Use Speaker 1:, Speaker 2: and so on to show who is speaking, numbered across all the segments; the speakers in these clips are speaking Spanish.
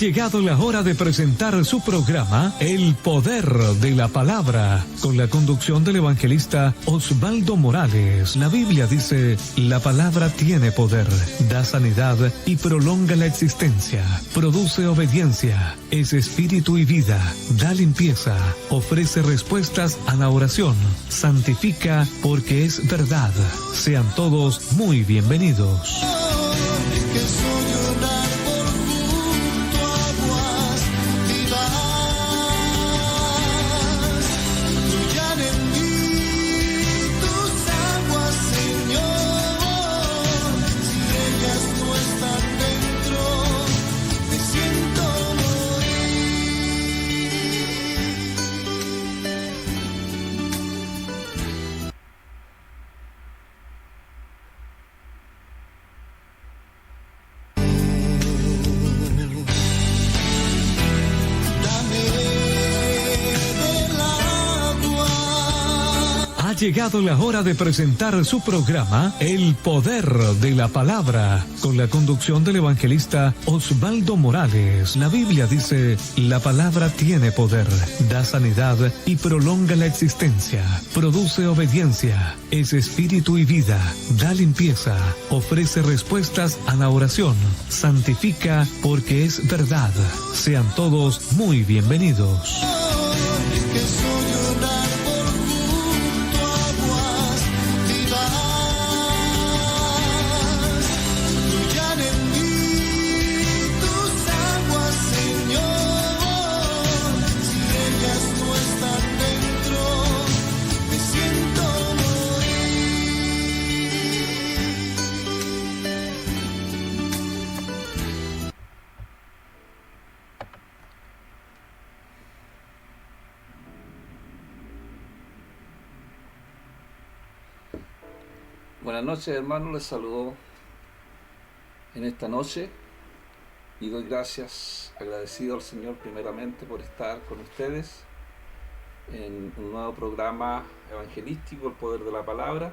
Speaker 1: llegado la hora de presentar su programa El Poder de la Palabra, con la conducción del evangelista Osvaldo Morales. La Biblia dice: la palabra tiene poder, da sanidad y prolonga la existencia, produce obediencia, es espíritu y vida, da limpieza, ofrece respuestas a la oración, santifica porque es verdad. Sean todos muy bienvenidos. Ha llegado la hora de presentar su programa El Poder de la Palabra, con la conducción del evangelista Osvaldo Morales. La Biblia dice: la palabra tiene poder, da sanidad y prolonga la existencia, produce obediencia, es espíritu y vida, da limpieza, ofrece respuestas a la oración, santifica porque es verdad. Sean todos muy bienvenidos.
Speaker 2: Buenas noches, hermanos, les saludo en esta noche y doy gracias, agradecido al Señor primeramente por estar con ustedes en un nuevo programa evangelístico, El Poder de la Palabra.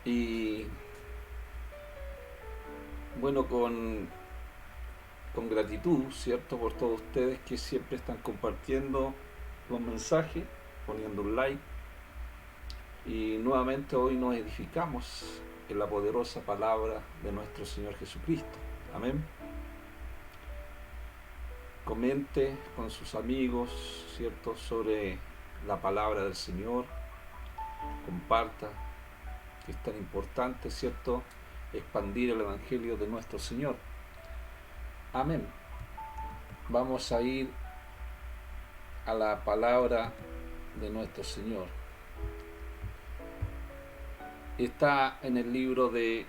Speaker 2: Y bueno, con gratitud, ¿cierto?, por todos ustedes que siempre están compartiendo los mensajes, poniendo un like, y nuevamente hoy nos edificamos en la poderosa palabra de nuestro Señor Jesucristo. Amén. Comente con sus amigos, ¿cierto?, sobre la palabra del Señor, comparta, que es tan importante, ¿cierto?, expandir el Evangelio de nuestro Señor. Amén. Vamos a ir a la palabra de nuestro Señor. Está en el libro de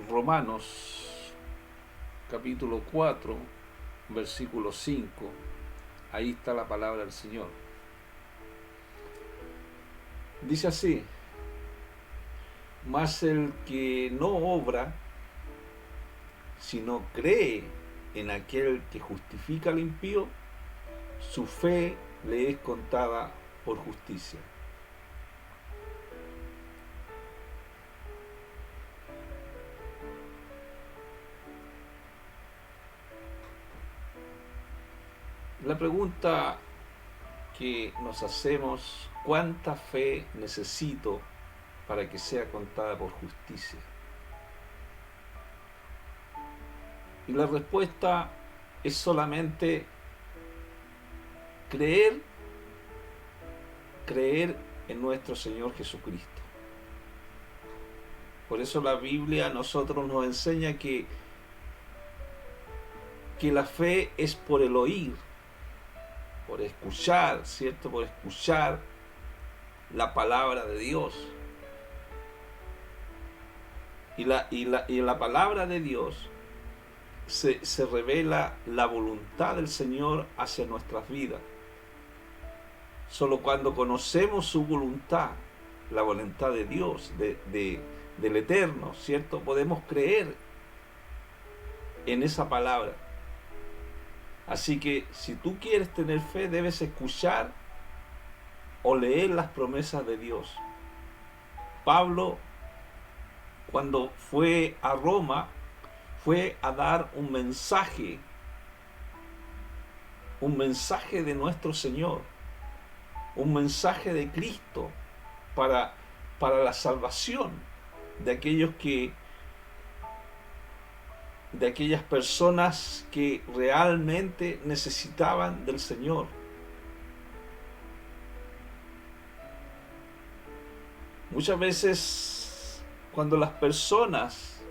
Speaker 2: Romanos, capítulo 4, versículo 5. Ahí está la palabra del Señor. Dice así: mas el que no obra, sino cree en aquel que justifica al impío, su fe le es contada por justicia. La pregunta que nos hacemos: ¿cuánta fe necesito para que sea contada por justicia? Y la respuesta es solamente creer en nuestro Señor Jesucristo. Por eso la Biblia a nosotros nos enseña que la fe es por el oír, por escuchar, ¿cierto? Por escuchar la palabra de Dios. Y en la palabra de Dios se revela la voluntad del Señor hacia nuestras vidas. Solo cuando conocemos su voluntad, la voluntad de Dios, del Eterno, ¿cierto?, podemos creer en esa palabra. Así que si tú quieres tener fe, debes escuchar o leer las promesas de Dios. Pablo cuando fue a Roma, fue a dar un mensaje de nuestro Señor, un mensaje de Cristo para la salvación de aquellas personas que realmente necesitaban del Señor. Muchas veces, cuando las personas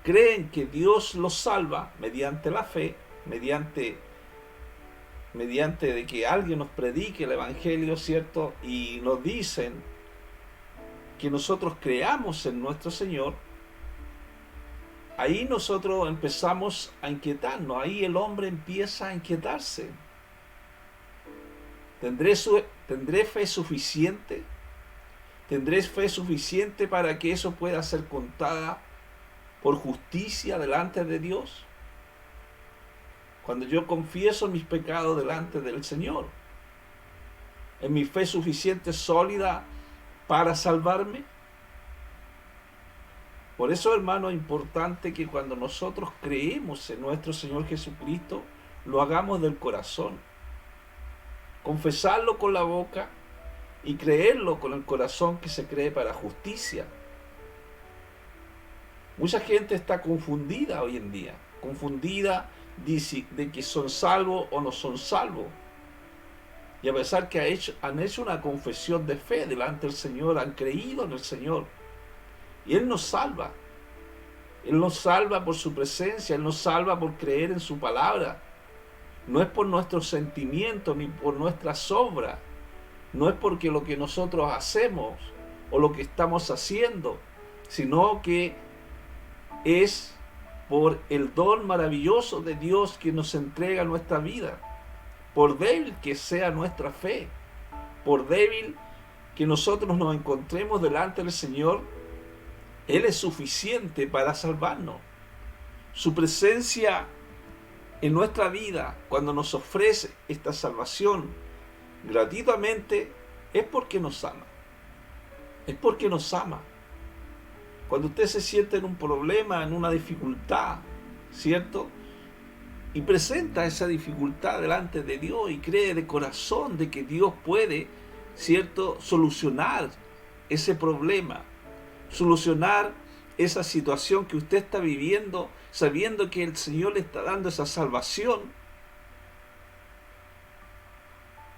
Speaker 2: creen que Dios los salva mediante la fe, mediante de que alguien nos predique el Evangelio, ¿cierto? Y nos dicen que nosotros creamos en nuestro Señor, ahí nosotros empezamos a inquietarnos, ahí el hombre empieza a inquietarse. ¿Tendré fe suficiente? ¿Tendré fe suficiente para que eso pueda ser contada por justicia delante de Dios? Cuando yo confieso mis pecados delante del Señor, ¿es mi fe suficiente, sólida para salvarme? Por eso, hermano, es importante que cuando nosotros creemos en nuestro Señor Jesucristo, lo hagamos del corazón. Confesarlo con la boca y creerlo con el corazón, que se cree para justicia. Mucha gente está confundida hoy en día, confundida de que son salvos o no son salvos. Y a pesar que han hecho una confesión de fe delante del Señor, han creído en el Señor. Y Él nos salva. Él nos salva por su presencia, Él nos salva por creer en su palabra. No es por nuestros sentimientos ni por nuestras obras. No es porque lo que nosotros hacemos o lo que estamos haciendo, sino que es por el don maravilloso de Dios que nos entrega nuestra vida. Por débil que sea nuestra fe, por débil que nosotros nos encontremos delante del Señor, Él es suficiente para salvarnos. Su presencia en nuestra vida, cuando nos ofrece esta salvación gratuitamente, es porque nos ama. Es porque nos ama. Cuando usted se siente en un problema, en una dificultad, ¿cierto? Y presenta esa dificultad delante de Dios y cree de corazón de que Dios puede, ¿cierto?, solucionar ese problema, solucionar esa situación que usted está viviendo, sabiendo que el Señor le está dando esa salvación,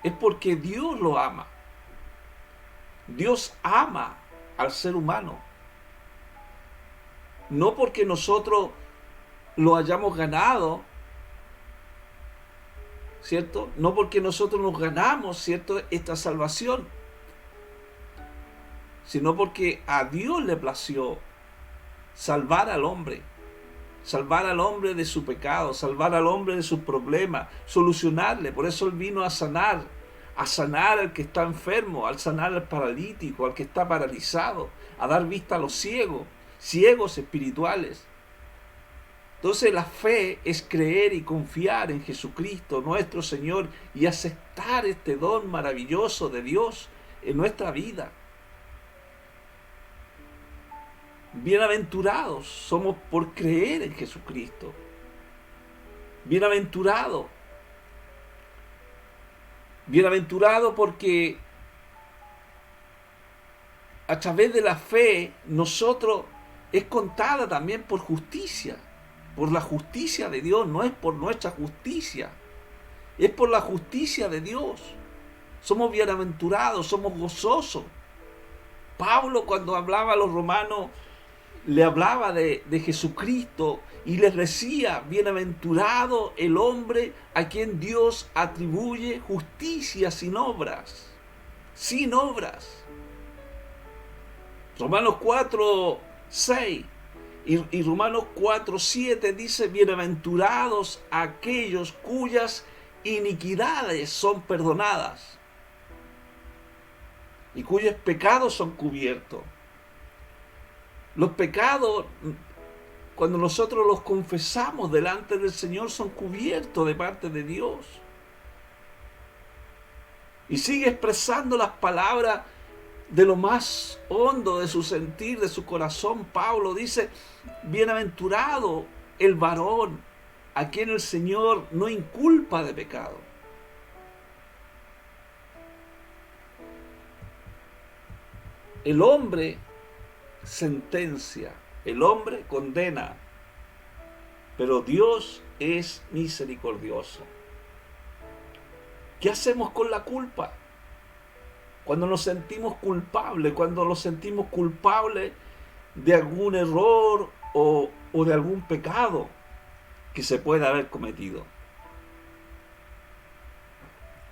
Speaker 2: es porque Dios lo ama. Dios ama al ser humano. No porque nosotros lo hayamos ganado, ¿cierto? No porque nosotros nos ganamos, ¿cierto?, esta salvación, sino porque a Dios le plació salvar al hombre de su pecado, salvar al hombre de sus problemas, solucionarle. Por eso Él vino a sanar al que está enfermo, a sanar al paralítico, al que está paralizado, a dar vista a los ciegos espirituales. Entonces la fe es creer y confiar en Jesucristo, nuestro Señor, y aceptar este don maravilloso de Dios en nuestra vida. Bienaventurados somos por creer en Jesucristo. Bienaventurado porque a través de la fe nosotros es contada también por justicia, por la justicia de Dios. No es por nuestra justicia, es por la justicia de Dios. Somos bienaventurados, somos gozosos. Pablo, cuando hablaba a los romanos, le hablaba de Jesucristo y les decía: bienaventurado el hombre a quien Dios atribuye justicia sin obras. Sin obras. Romanos 4:6 y Romanos 4:7 dice: bienaventurados aquellos cuyas iniquidades son perdonadas y cuyos pecados son cubiertos. Los pecados, cuando nosotros los confesamos delante del Señor, son cubiertos de parte de Dios. Y sigue expresando las palabras de lo más hondo de su sentir, de su corazón, Pablo dice: bienaventurado el varón a quien el Señor no inculpa de pecado. El hombre sentencia, el hombre condena, pero Dios es misericordioso. ¿Qué hacemos con la culpa? Cuando nos sentimos culpables, de algún error o de algún pecado que se pueda haber cometido.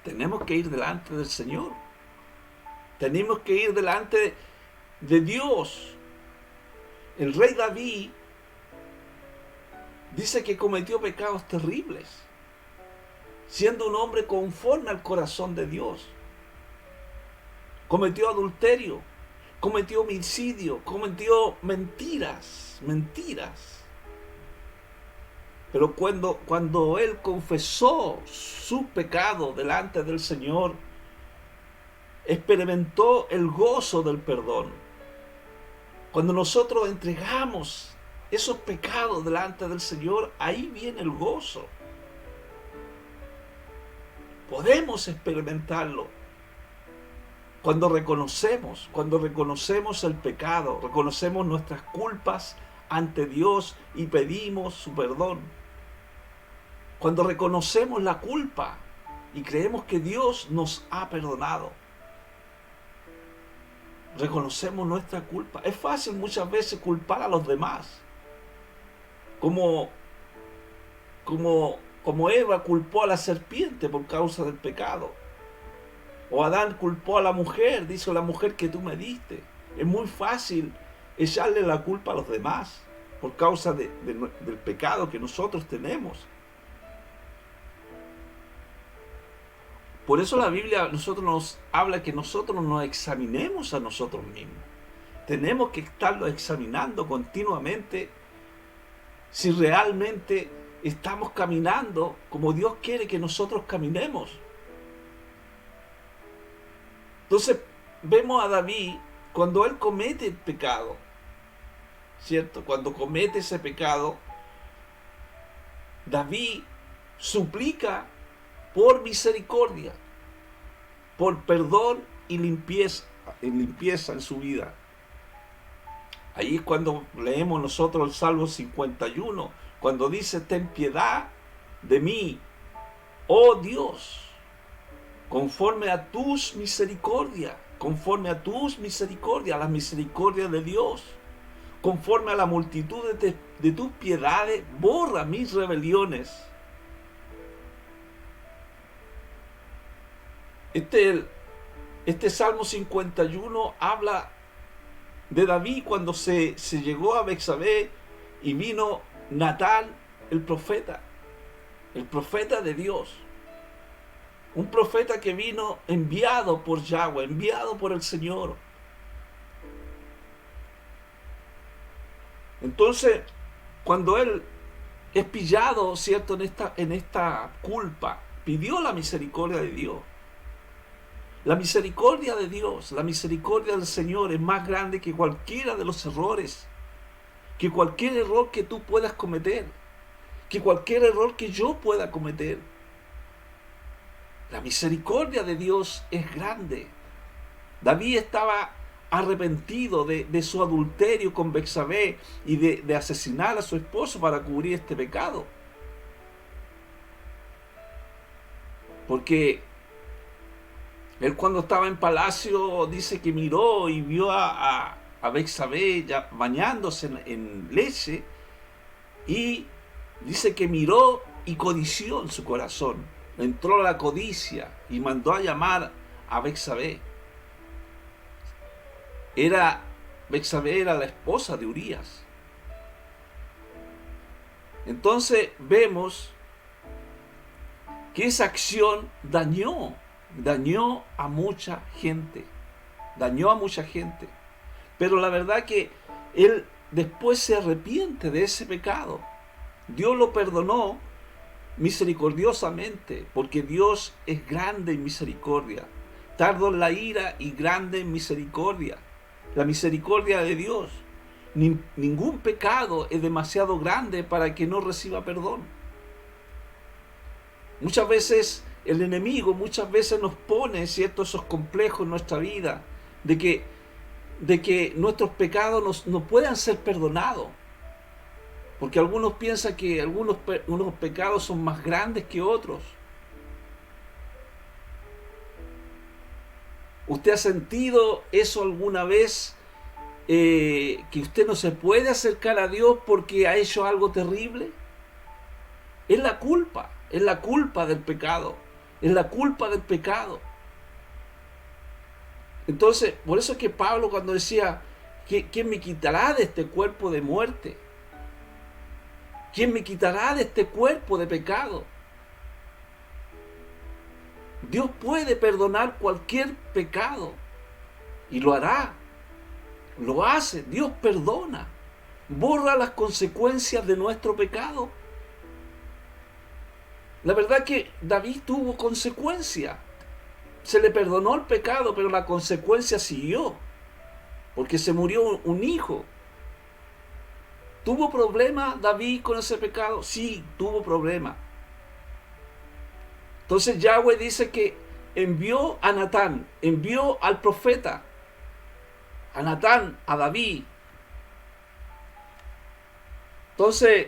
Speaker 2: Tenemos que ir delante del Señor. Tenemos que ir delante de Dios. El rey David dice que cometió pecados terribles, siendo un hombre conforme al corazón de Dios. Cometió adulterio, cometió homicidio, cometió mentiras. Pero cuando él confesó su pecado delante del Señor, experimentó el gozo del perdón. Cuando nosotros entregamos esos pecados delante del Señor, ahí viene el gozo. Podemos experimentarlo cuando reconocemos el pecado, reconocemos nuestras culpas ante Dios y pedimos su perdón. Cuando reconocemos la culpa y creemos que Dios nos ha perdonado, reconocemos nuestra culpa. Es fácil muchas veces culpar a los demás, como Eva culpó a la serpiente por causa del pecado, o Adán culpó a la mujer, dice: la mujer que tú me diste. Es muy fácil echarle la culpa a los demás por causa del pecado que nosotros tenemos. Por eso la Biblia nos habla que nosotros nos examinemos a nosotros mismos. Tenemos que estarlo examinando continuamente si realmente estamos caminando como Dios quiere que nosotros caminemos. Entonces vemos a David cuando él comete el pecado, ¿cierto? Cuando comete ese pecado, David suplica por misericordia, por perdón y limpieza en su vida. Ahí es cuando leemos nosotros el Salmo 51, cuando dice: ten piedad de mí, oh Dios, conforme a tus misericordias, las misericordias de Dios, conforme a la multitud de tus piedades, borra mis rebeliones. Este Salmo 51 habla de David cuando se llegó a Betsabé y vino Natán, el profeta de Dios. Un profeta que vino enviado por Yahweh, enviado por el Señor. Entonces, cuando él es pillado, ¿cierto?, en esta culpa, pidió la misericordia de Dios. La misericordia de Dios, la misericordia del Señor es más grande que cualquiera de los errores, que cualquier error que tú puedas cometer, que cualquier error que yo pueda cometer. La misericordia de Dios es grande. David estaba arrepentido de su adulterio con Betsabé y de asesinar a su esposo para cubrir este pecado. Porque él, cuando estaba en palacio, dice que miró y vio a Betsabé ya bañándose en leche, y dice que miró y codició en su corazón. Entró la codicia y mandó a llamar a Betsabé. Betsabé era la esposa de Urías. Entonces vemos que esa acción dañó a mucha gente. Pero la verdad que él después se arrepiente de ese pecado. Dios lo perdonó misericordiosamente, porque Dios es grande en misericordia. tardo en la ira y grande en misericordia. La misericordia de Dios. Ningún pecado es demasiado grande para que no reciba perdón. Muchas veces el enemigo nos pone, ¿cierto?, esos complejos en nuestra vida de que nuestros pecados no puedan ser perdonados. Porque algunos piensan que unos pecados son más grandes que otros. ¿Usted ha sentido eso alguna vez? Que usted no se puede acercar a Dios porque ha hecho algo terrible. Es la culpa del pecado. Es la culpa del pecado. Entonces, por eso es que Pablo, cuando decía, ¿quién me quitará de este cuerpo de muerte? ¿Quién me quitará de este cuerpo de pecado? Dios puede perdonar cualquier pecado y lo hará. Lo hace. Dios perdona. Borra las consecuencias de nuestro pecado. La verdad que David tuvo consecuencia. Se le perdonó el pecado, pero la consecuencia siguió. Porque se murió un hijo. ¿Tuvo problema David con ese pecado? Sí, tuvo problema. Entonces Yahweh dice que envió a Natán, envió al profeta, a Natán, a David. Entonces,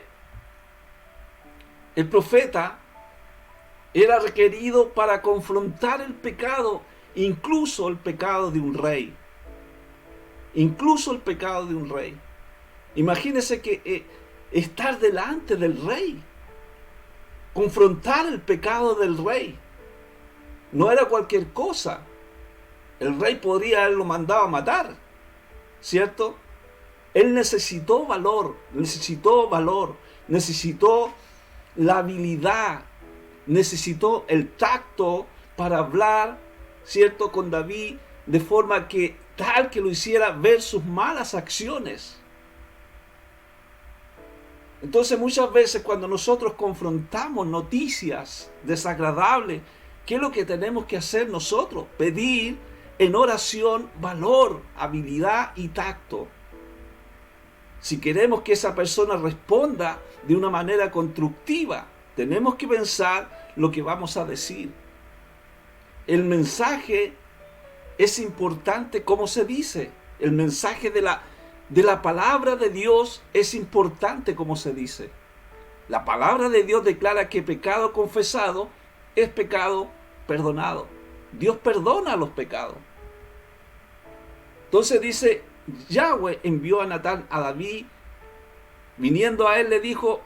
Speaker 2: el profeta era requerido para confrontar el pecado, incluso el pecado de un rey. Incluso el pecado de un rey. Imagínense que estar delante del rey, confrontar el pecado del rey, no era cualquier cosa. El rey podría haberlo mandado a matar, ¿cierto? Él necesitó valor, necesitó la habilidad, necesitó el tacto para hablar, ¿cierto?, con David, de forma que tal que lo hiciera ver sus malas acciones. Entonces muchas veces cuando nosotros confrontamos noticias desagradables, ¿qué es lo que tenemos que hacer nosotros? Pedir en oración valor, habilidad y tacto. Si queremos que esa persona responda de una manera constructiva, tenemos que pensar lo que vamos a decir. El mensaje es importante cómo se dice. El mensaje de la palabra de Dios es importante como se dice. La palabra de Dios declara que pecado confesado es pecado perdonado. Dios perdona los pecados. Entonces dice, Yahweh envió a Natán a David, viniendo a él le dijo,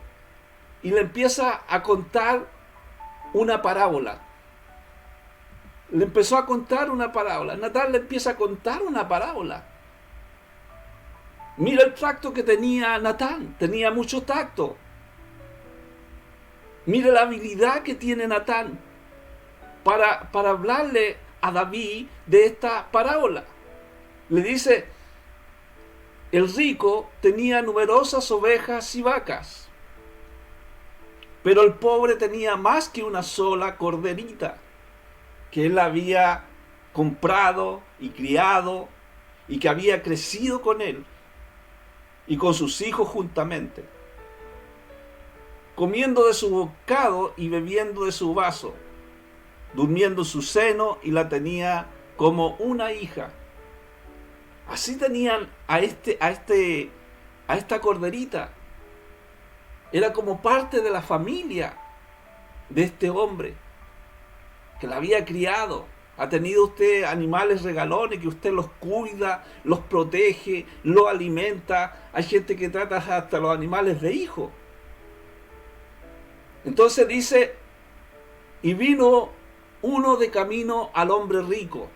Speaker 2: y le empieza a contar una parábola. Le empezó a contar una parábola. Natán le empieza a contar una parábola. Mira el tacto que tenía Natán, tenía mucho tacto. Mira la habilidad que tiene Natán para hablarle a David de esta parábola. Le dice, el rico tenía numerosas ovejas y vacas, pero el pobre tenía más que una sola corderita, que él había comprado y criado y que había crecido con él y con sus hijos juntamente, comiendo de su bocado y bebiendo de su vaso, durmiendo en su seno, y la tenía como una hija. Así tenían a esta corderita. Era como parte de la familia de este hombre que la había criado. ¿Ha tenido usted animales regalones que usted los cuida, los protege, los alimenta? Hay gente que trata hasta los animales de hijo. Entonces dice, y vino uno de camino al hombre rico,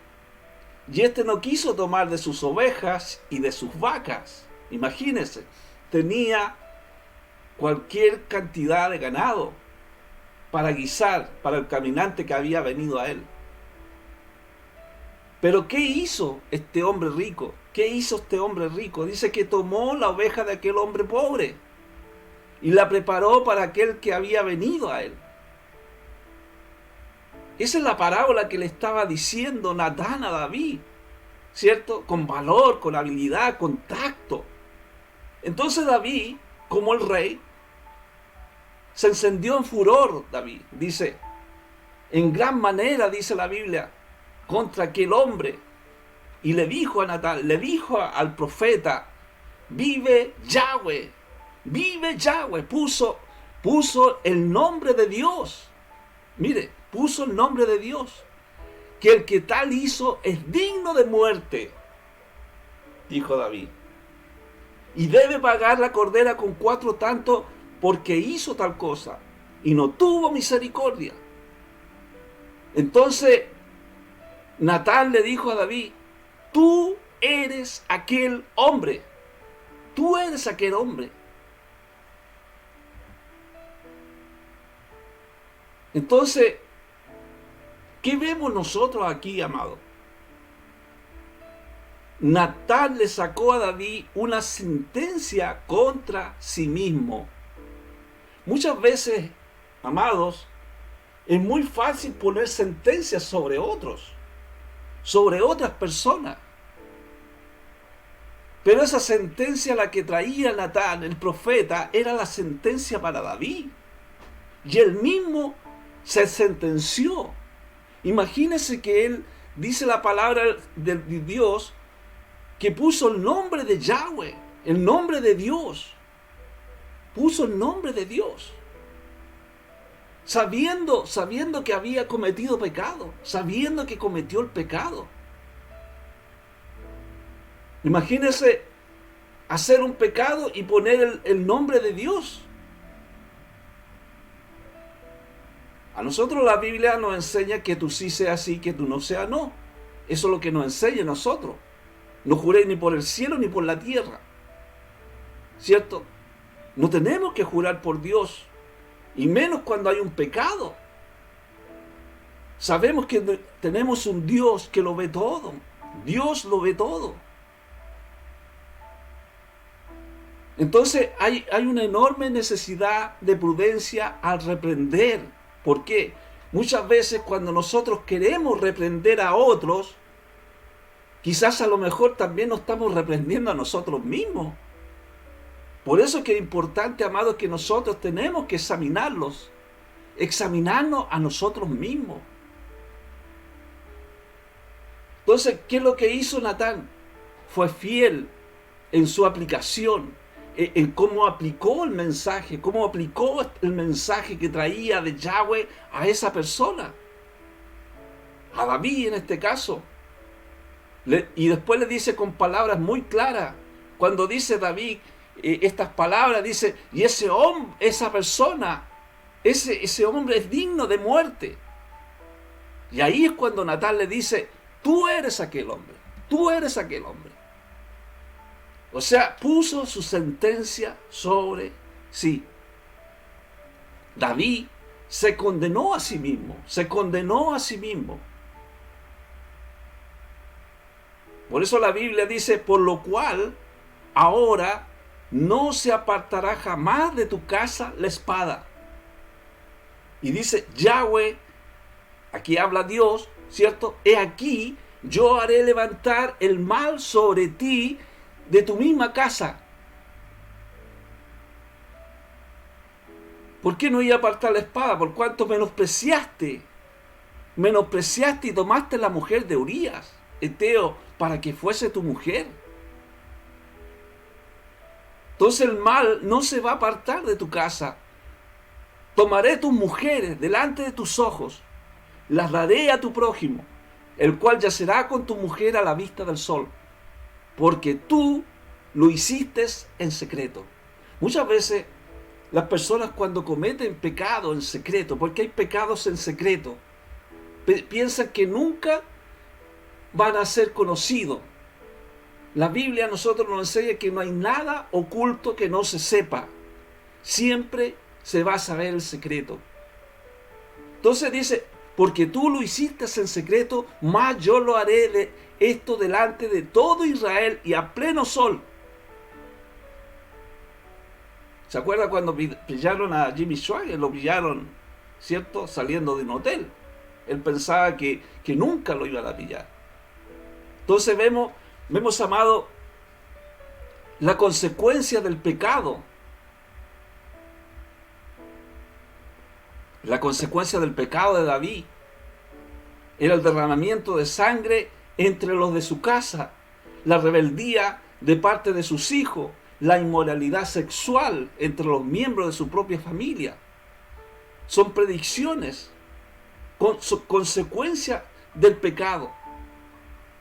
Speaker 2: y este no quiso tomar de sus ovejas y de sus vacas. Imagínense, tenía cualquier cantidad de ganado para guisar para el caminante que había venido a él. Pero ¿qué hizo este hombre rico? ¿Qué hizo este hombre rico? Dice que tomó la oveja de aquel hombre pobre y la preparó para aquel que había venido a él. Esa es la parábola que le estaba diciendo Natán a David, ¿cierto? Con valor, con habilidad, con tacto. Entonces David, como el rey, se encendió en furor. David dice, en gran manera, dice la Biblia, contra aquel hombre. Y le dijo a Natán, le dijo al profeta, vive Yahweh, puso el nombre de Dios. Mire, puso el nombre de Dios, que el que tal hizo es digno de muerte, dijo David, y debe pagar la cordera con 4 tantos porque hizo tal cosa y no tuvo misericordia. Entonces Natán le dijo a David, tú eres aquel hombre, tú eres aquel hombre. Entonces, ¿qué vemos nosotros aquí, amado? Natán le sacó a David una sentencia contra sí mismo. Muchas veces, amados, es muy fácil poner sentencias sobre otros, sobre otras personas. Pero esa sentencia, la que traía Natán, el profeta, era la sentencia para David. Y él mismo se sentenció. Imagínese que él dice la palabra de Dios, que puso el nombre de Yahweh, el nombre de Dios. Puso el nombre de Dios. Sabiendo que había cometido pecado, sabiendo que cometió el pecado. Imagínese hacer un pecado y poner el nombre de Dios. A nosotros la Biblia nos enseña que tú sí seas sí, que tú no seas no. Eso es lo que nos enseña a nosotros. No juréis ni por el cielo ni por la tierra. ¿Cierto? No tenemos que jurar por Dios. Y menos cuando hay un pecado. Sabemos que tenemos un Dios que lo ve todo. Dios lo ve todo. Entonces hay una enorme necesidad de prudencia al reprender. ¿Por qué? Muchas veces cuando nosotros queremos reprender a otros, quizás a lo mejor también nos estamos reprendiendo a nosotros mismos. Por eso es que es importante, amados, que nosotros tenemos que examinarnos a nosotros mismos. Entonces, ¿qué es lo que hizo Natán? Fue fiel en su aplicación, en cómo aplicó el mensaje, que traía de Yahweh a esa persona, a David en este caso. Y después le dice con palabras muy claras, cuando dice David estas palabras, dice, y ese hombre, esa persona, ese hombre es digno de muerte. Y ahí es cuando Natán le dice, tú eres aquel hombre, tú eres aquel hombre. O sea, puso su sentencia sobre sí. David se condenó a sí mismo, Por eso la Biblia dice, por lo cual ahora no se apartará jamás de tu casa la espada. Y dice, Yahweh, aquí habla Dios, ¿cierto? He aquí, yo haré levantar el mal sobre ti de tu misma casa. ¿Por qué no iba a apartar la espada? Por cuanto menospreciaste y tomaste la mujer de Urías, Eteo, para que fuese tu mujer. Entonces el mal no se va a apartar de tu casa. Tomaré tus mujeres delante de tus ojos, las daré a tu prójimo, el cual yacerá con tu mujer a la vista del sol, porque tú lo hiciste en secreto. Muchas veces las personas cuando cometen pecado en secreto, porque hay pecados en secreto, piensan que nunca van a ser conocidos. La Biblia a nosotros nos enseña que no hay nada oculto que no se sepa. Siempre se va a saber el secreto. Entonces dice, porque tú lo hiciste en secreto, más yo lo haré de esto delante de todo Israel y a pleno sol. ¿Se acuerda cuando pillaron a Jimmy Swaggart? Lo pillaron, ¿cierto? Saliendo de un hotel. Él pensaba que nunca lo iban a pillar. Entonces vemos, amado, la consecuencia del pecado. La consecuencia del pecado de David era el derramamiento de sangre entre los de su casa, la rebeldía de parte de sus hijos, la inmoralidad sexual entre los miembros de su propia familia. Son predicciones, consecuencia del pecado,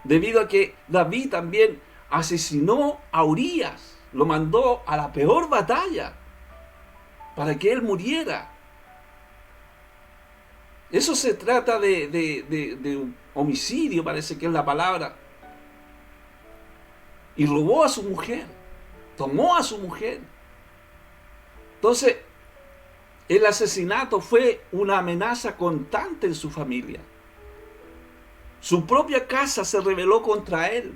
Speaker 2: debido a que David también asesinó a Urías, lo mandó a la peor batalla para que él muriera. Eso se trata de un homicidio, parece que es la palabra. Y robó a su mujer, tomó a su mujer. Entonces, el asesinato fue una amenaza constante en su familia. Su propia casa se rebeló contra él.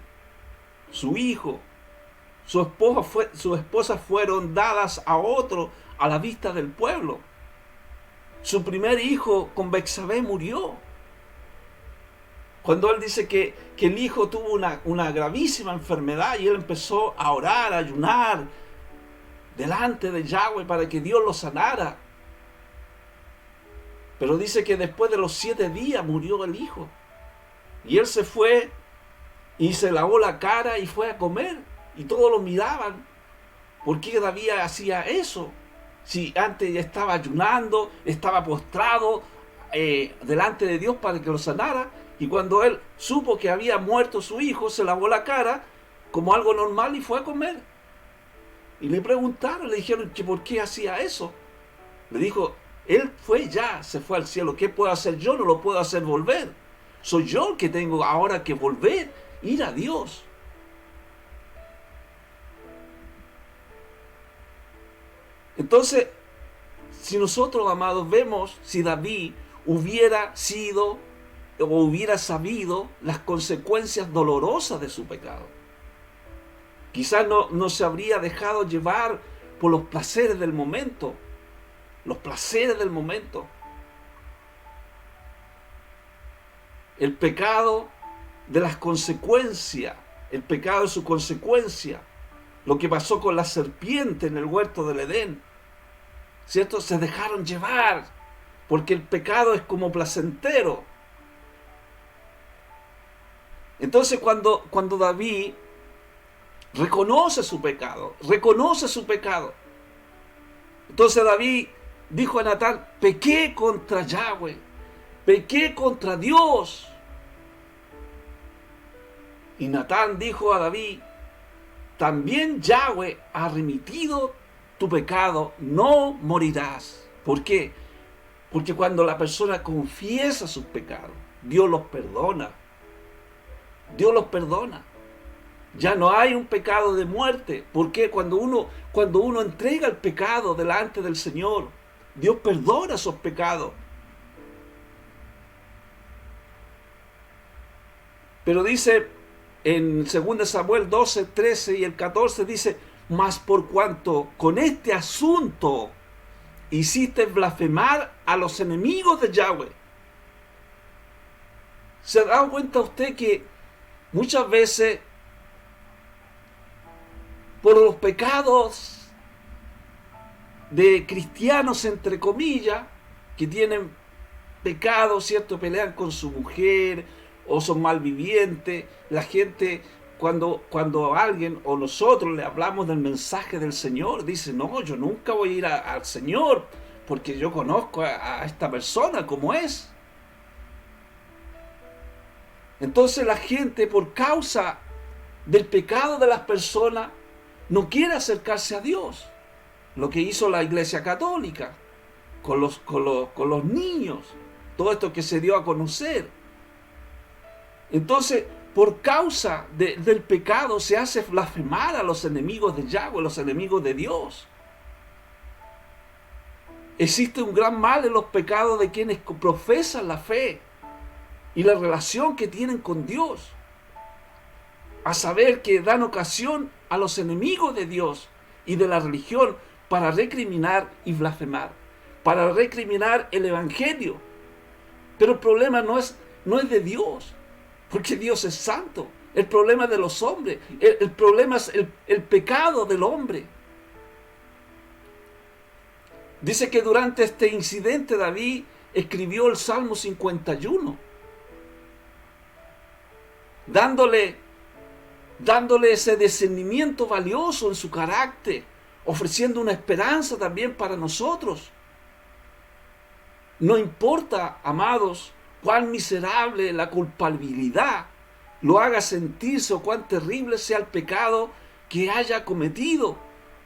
Speaker 2: Su hijo, su esposa fueron dadas a otro a la vista del pueblo. Su primer hijo con Betsabé murió. Cuando él dice que el hijo tuvo una gravísima enfermedad y él empezó a orar, a ayunar delante de Yahweh para que Dios lo sanara. Pero dice que después de los 7 días murió el hijo. Y él se fue y se lavó la cara y fue a comer. Y todos lo miraban. ¿Por qué David hacía eso? Si antes ya estaba ayunando, estaba postrado delante de Dios para que lo sanara. Y cuando él supo que había muerto su hijo, se lavó la cara como algo normal y fue a comer. Y le preguntaron, le dijeron que por qué hacía eso. Le dijo, él se fue al cielo. ¿Qué puedo hacer yo? No lo puedo hacer volver. Soy yo el que tengo ahora que volver, ir a Dios. Entonces, si nosotros, amados, vemos si David hubiera sido o hubiera sabido las consecuencias dolorosas de su pecado, quizás no se habría dejado llevar por los placeres del momento. Los placeres del momento. El pecado de las consecuencias, el pecado de su consecuencia, lo que pasó con la serpiente en el huerto del Edén, ¿cierto? Se dejaron llevar, porque el pecado es como placentero. Entonces cuando David reconoce su pecado, entonces David dijo a Natán, pequé contra Yahweh, pequé contra Dios. Y Natán dijo a David, también Yahweh ha remitido tu pecado, no morirás. ¿Por qué? Porque cuando la persona confiesa sus pecados, Dios los perdona. Dios los perdona. Ya no hay un pecado de muerte. ¿Por qué? Cuando uno entrega el pecado delante del Señor, Dios perdona esos pecados. Pero dice en 2 Samuel 12, 13 y el 14, dice, mas por cuanto con este asunto hiciste blasfemar a los enemigos de Yahweh. ¿Se ha dado cuenta usted que muchas veces por los pecados de cristianos, entre comillas, que tienen pecado, ¿cierto? Pelean con su mujer o son malvivientes, la gente cuando alguien o nosotros le hablamos del mensaje del Señor, dice, no, yo nunca voy a ir al Señor porque yo conozco a esta persona como es. Entonces la gente, por causa del pecado de las personas, no quiere acercarse a Dios. Lo que hizo la Iglesia Católica con los niños, todo esto que se dio a conocer. Entonces, por causa del pecado se hace blasfemar a los enemigos de Yahweh, los enemigos de Dios. Existe un gran mal en los pecados de quienes profesan la fe y la relación que tienen con Dios, a saber que dan ocasión a los enemigos de Dios y de la religión para recriminar y blasfemar, para recriminar el Evangelio. Pero el problema no es de Dios, porque Dios es santo. El problema es de los hombres. El problema es el pecado del hombre. Dice que durante este incidente David escribió el Salmo 51, dándole ese discernimiento valioso en su carácter, ofreciendo una esperanza también para nosotros. No importa, amados, cuán miserable la culpabilidad lo haga sentirse o cuán terrible sea el pecado que haya cometido.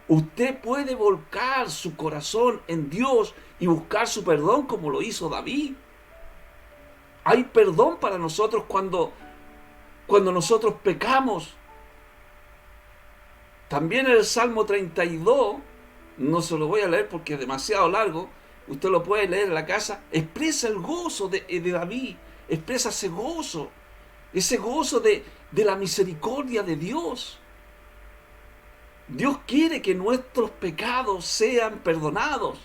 Speaker 2: Usted puede volcar su corazón en Dios y buscar su perdón como lo hizo David. Hay perdón para nosotros cuando nosotros pecamos. También en el Salmo 32, no se lo voy a leer porque es demasiado largo, usted lo puede leer en la casa, expresa el gozo de David, expresa ese gozo de la misericordia de Dios. Dios quiere que nuestros pecados sean perdonados.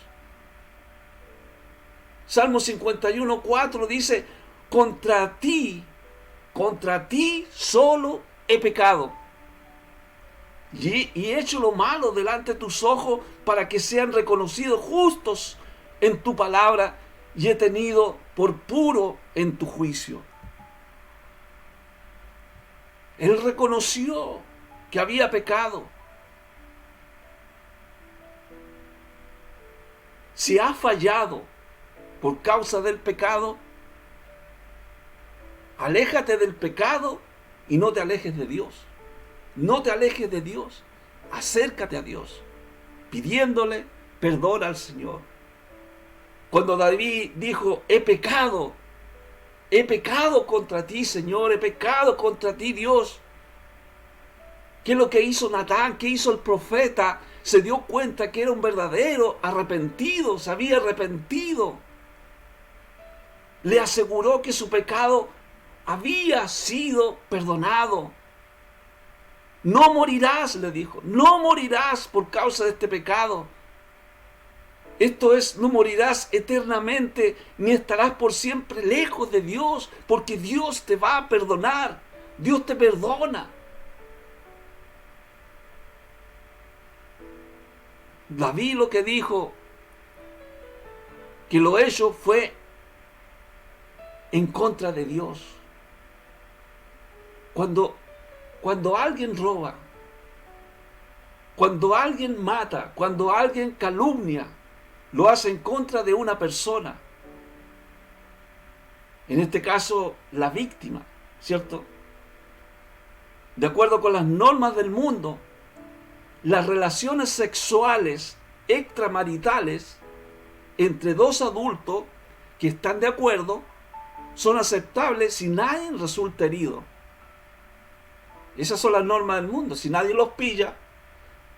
Speaker 2: Salmo 51:4 dice, contra ti solo he pecado y he hecho lo malo delante de tus ojos para que sean reconocidos justos en tu palabra y he tenido por puro en tu juicio. Él reconoció que había pecado. Si has fallado por causa del pecado, aléjate del pecado y no te alejes de Dios. No te alejes de Dios. Acércate a Dios, pidiéndole perdón al Señor. Cuando David dijo, he pecado contra ti, Señor, he pecado contra ti, Dios. ¿Qué es lo que hizo Natán? ¿Qué hizo el profeta? Se dio cuenta que era un verdadero arrepentido, se había arrepentido. Le aseguró que su pecado había sido perdonado. No morirás, le dijo, no morirás por causa de este pecado. Esto es, no morirás eternamente, ni estarás por siempre lejos de Dios, porque Dios te va a perdonar, Dios te perdona. David lo que dijo, que lo hecho fue en contra de Dios. Cuando alguien roba, cuando alguien mata, cuando alguien calumnia, lo hace en contra de una persona. En este caso, la víctima, ¿cierto? De acuerdo con las normas del mundo, las relaciones sexuales extramaritales entre dos adultos que están de acuerdo son aceptables si nadie resulta herido. Esas son las normas del mundo. Si nadie los pilla,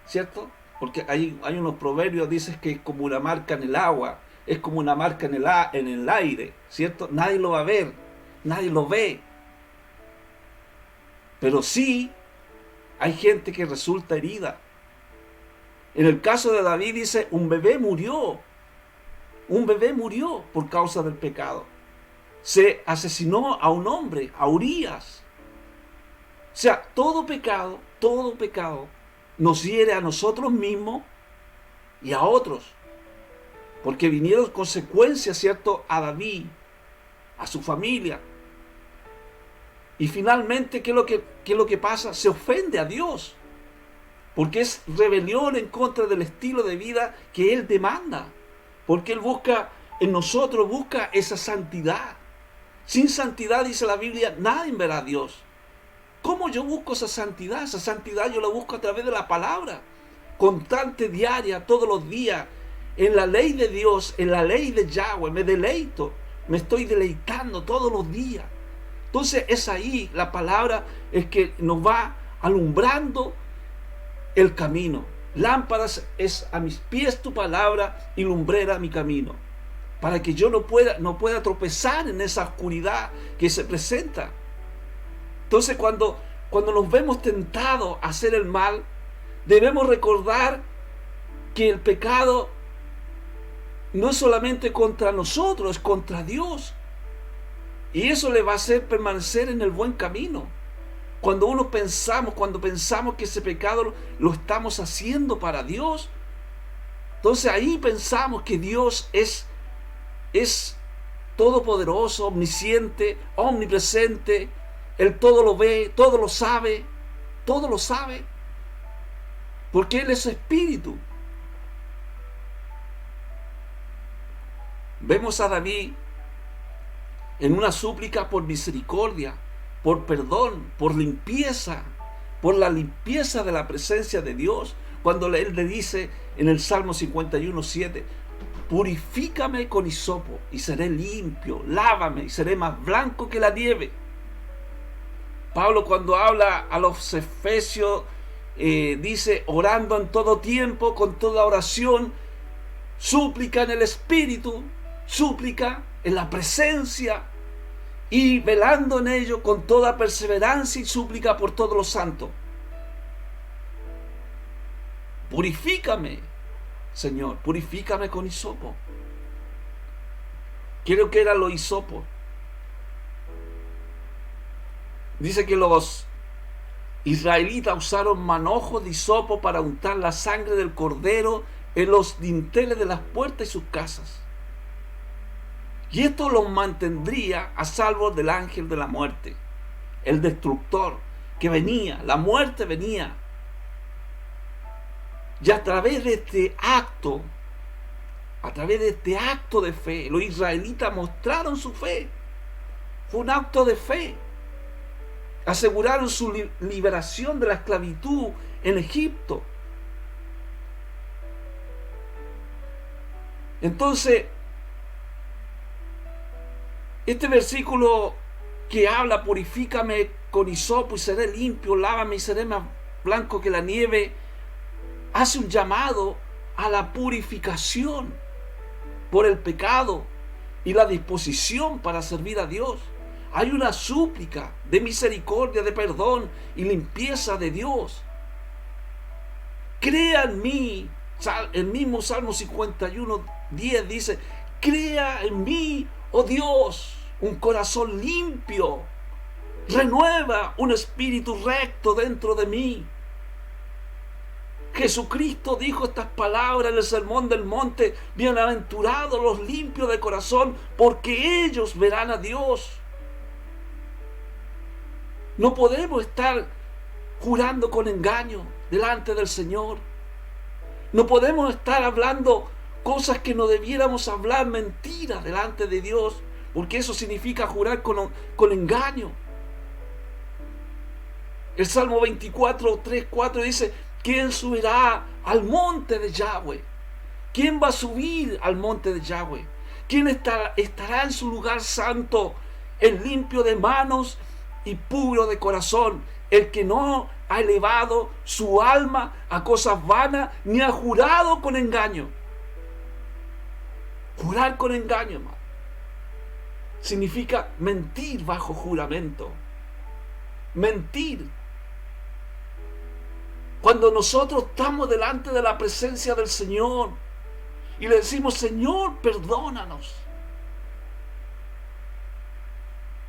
Speaker 2: ¿cierto? Porque hay unos proverbios, dicen que es como una marca en el agua, es como una marca en el aire, ¿cierto? Nadie lo va a ver, nadie lo ve. Pero sí hay gente que resulta herida. En el caso de David dice, un bebé murió por causa del pecado. Se asesinó a un hombre, a Urías. O sea, todo pecado nos hiere a nosotros mismos y a otros. Porque vinieron consecuencias, ¿cierto?, a David, a su familia. Y finalmente, ¿qué es lo que pasa? Se ofende a Dios. Porque es rebelión en contra del estilo de vida que Él demanda. Porque Él busca en nosotros, busca esa santidad. Sin santidad, dice la Biblia, nadie verá a Dios. ¿Cómo yo busco esa santidad? Esa santidad yo la busco a través de la palabra. Constante, diaria, todos los días. En la ley de Dios, en la ley de Yahweh, me deleito. Me estoy deleitando todos los días. Entonces es ahí, la palabra es que nos va alumbrando el camino. Lámparas es a mis pies tu palabra y lumbrera mi camino. Para que yo no pueda tropezar en esa oscuridad que se presenta. Entonces cuando nos vemos tentados a hacer el mal, debemos recordar que el pecado no es solamente contra nosotros, es contra Dios. Y eso le va a hacer permanecer en el buen camino. Cuando pensamos que ese pecado lo estamos haciendo para Dios, entonces ahí pensamos que Dios es todopoderoso, omnisciente, omnipresente. Él todo lo ve, todo lo sabe, porque Él es espíritu. Vemos a David en una súplica por misericordia, por perdón, por limpieza, por la limpieza de la presencia de Dios, cuando Él le dice en el Salmo 51:7, purifícame con hisopo y seré limpio, lávame y seré más blanco que la nieve. Pablo, cuando habla a los Efesios, dice, orando en todo tiempo, con toda oración, súplica en el Espíritu, súplica en la presencia, y velando en ello con toda perseverancia y súplica por todos los santos. Purifícame, Señor, purifícame con hisopo. Quiero que eran los hisopos. Dice que los israelitas usaron manojos de hisopo para untar la sangre del cordero en los dinteles de las puertas y sus casas. Y esto los mantendría a salvo del ángel de la muerte, el destructor que venía, la muerte venía. Y a través de este acto de fe, los israelitas mostraron su fe. Fue un acto de fe. Aseguraron su liberación de la esclavitud en Egipto. Entonces, este versículo que habla, purifícame con hisopo y seré limpio, lávame y seré más blanco que la nieve, hace un llamado a la purificación por el pecado y la disposición para servir a Dios. Hay una súplica de misericordia, de perdón y limpieza de Dios. Crea en mí, el mismo Salmo 51:10 dice, crea en mí, oh Dios, un corazón limpio, renueva un espíritu recto dentro de mí. Jesucristo dijo estas palabras en el Sermón del Monte, bienaventurados los limpios de corazón, porque ellos verán a Dios. No podemos estar jurando con engaño delante del Señor. No podemos estar hablando cosas que no debiéramos hablar, mentiras delante de Dios, porque eso significa jurar con engaño. El Salmo 24:3-4 dice, ¿quién subirá al monte de Yahweh? ¿Quién va a subir al monte de Yahweh? ¿Quién estará en su lugar santo? El limpio de manos y puro de corazón, el que no ha elevado su alma a cosas vanas, ni ha jurado con engaño. Jurar con engaño, hermano, significa mentir bajo juramento. Mentir. Cuando nosotros estamos delante de la presencia del Señor y le decimos, Señor, perdónanos.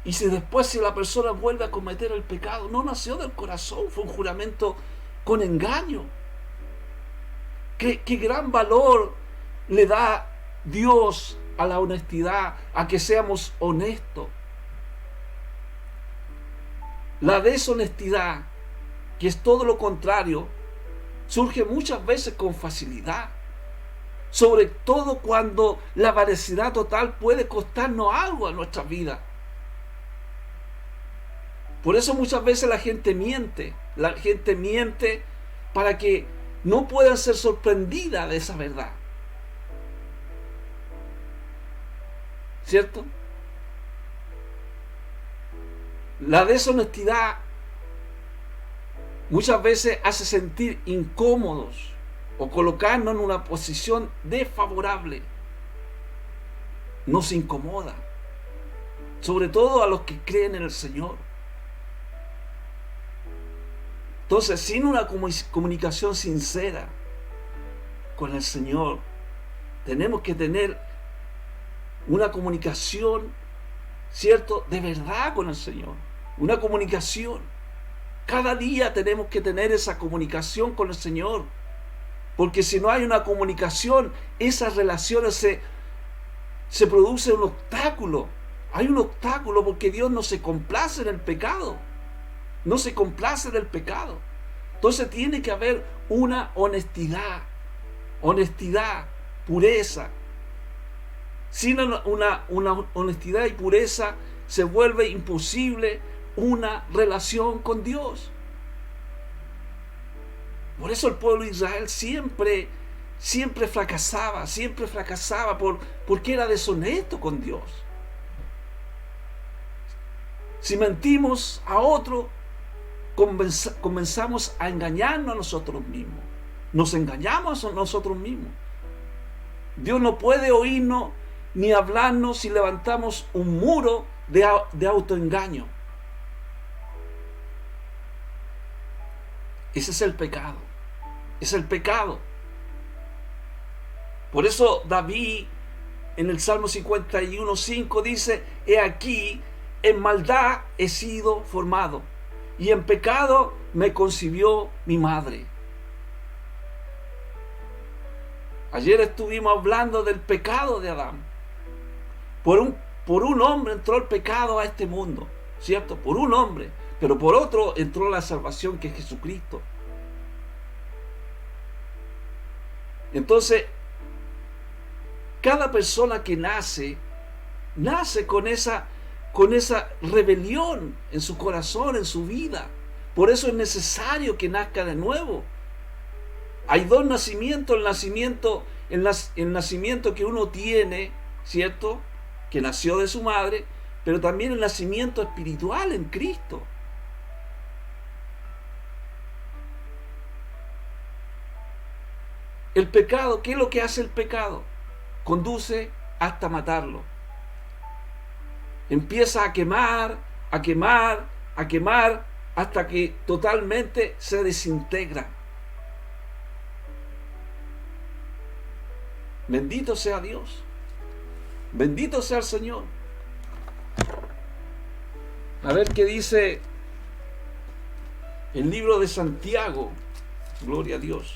Speaker 2: Y si la persona vuelve a cometer el pecado, no nació del corazón, fue un juramento con engaño. ¿Qué gran valor le da Dios a la honestidad, a que seamos honestos? La deshonestidad, que es todo lo contrario, surge muchas veces con facilidad, sobre todo cuando la veracidad total puede costarnos algo a nuestra vida. Por eso muchas veces la gente miente para que no puedan ser sorprendidas de esa verdad. ¿Cierto? La deshonestidad muchas veces hace sentir incómodos o colocarnos en una posición desfavorable. Nos incomoda, sobre todo a los que creen en el Señor. Entonces, sin una comunicación sincera con el Señor, tenemos que tener una comunicación ¿cierto?, de verdad con el Señor. Una comunicación. Cada día tenemos que tener esa comunicación con el Señor. Porque si no hay una comunicación, esas relaciones se produce un obstáculo. Hay un obstáculo porque Dios no se complace en el pecado. No se complace en el pecado. Entonces tiene que haber una honestidad, pureza. Sin una honestidad y pureza se vuelve imposible una relación con Dios. Por eso el pueblo de Israel siempre fracasaba porque era deshonesto con Dios. Si mentimos a otro, comenzamos a engañarnos a nosotros mismos. Nos engañamos a nosotros mismos. Dios no puede oírnos ni hablarnos si levantamos un muro de autoengaño. Ese es el pecado. Es el pecado. Por eso David en el Salmo 51:5 dice: he aquí, en maldad he sido formado, y en pecado me concibió mi madre. Ayer estuvimos hablando del pecado de Adán. Por un hombre entró el pecado a este mundo, ¿cierto? Por un hombre, pero por otro entró la salvación, que es Jesucristo. Entonces, cada persona que nace con esa rebelión en su corazón, en su vida. Por eso es necesario que nazca de nuevo. Hay dos nacimientos: el nacimiento que uno tiene, ¿cierto?, que nació de su madre, pero también el nacimiento espiritual en Cristo. El pecado, ¿qué es lo que hace el pecado? Conduce hasta matarlo. Empieza a quemar, hasta que totalmente se desintegra. Bendito sea Dios. Bendito sea el Señor. A ver qué dice el libro de Santiago. Gloria a Dios.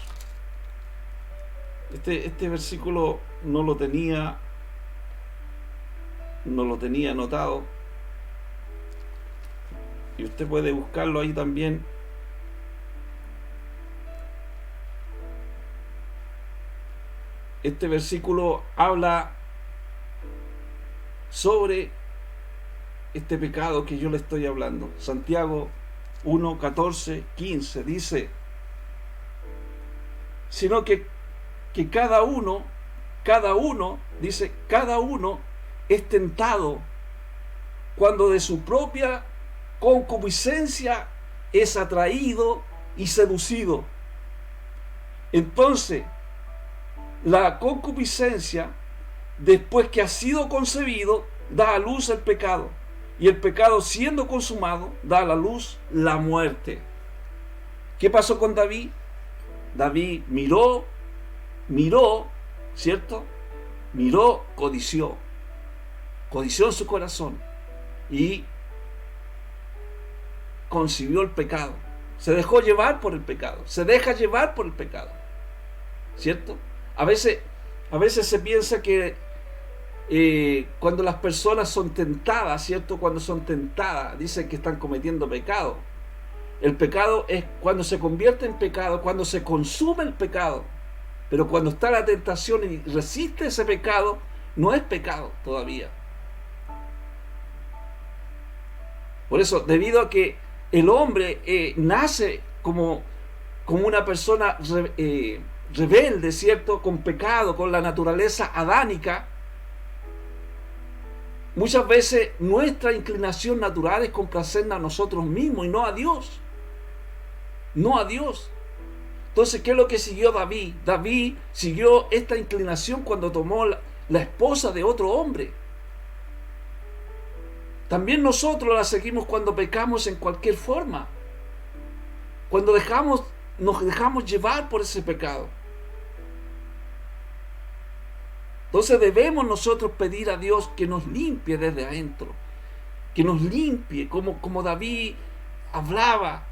Speaker 2: Este versículo no lo tenía anotado, y usted puede buscarlo ahí también. Este versículo habla sobre este pecado que yo le estoy hablando. Santiago 1, 14, 15 dice: sino que cada uno es tentado cuando de su propia concupiscencia es atraído y seducido. Entonces, la concupiscencia, después que ha sido concebido, da a luz el pecado, y el pecado, siendo consumado, da a la luz la muerte. ¿Qué pasó con David? David miró, ¿cierto? Miró, codició en su corazón y concibió el pecado. Se dejó llevar por el pecado. Se deja llevar por el pecado, ¿cierto? A veces se piensa que cuando las personas son tentadas, ¿cierto? Cuando son tentadas, dicen que están cometiendo pecado. El pecado es cuando se convierte en pecado, cuando se consume el pecado. Pero cuando está la tentación y resiste ese pecado, no es pecado todavía. Por eso, debido a que el hombre nace como una persona rebelde, ¿cierto?, con pecado, con la naturaleza adánica, muchas veces nuestra inclinación natural es complacernos a nosotros mismos y no a Dios. No a Dios. Entonces, ¿qué es lo que siguió David? David siguió esta inclinación cuando tomó la esposa de otro hombre. También nosotros la seguimos cuando pecamos en cualquier forma. Cuando nos dejamos llevar por ese pecado. Entonces debemos nosotros pedir a Dios que nos limpie desde adentro, que nos limpie, como David hablaba.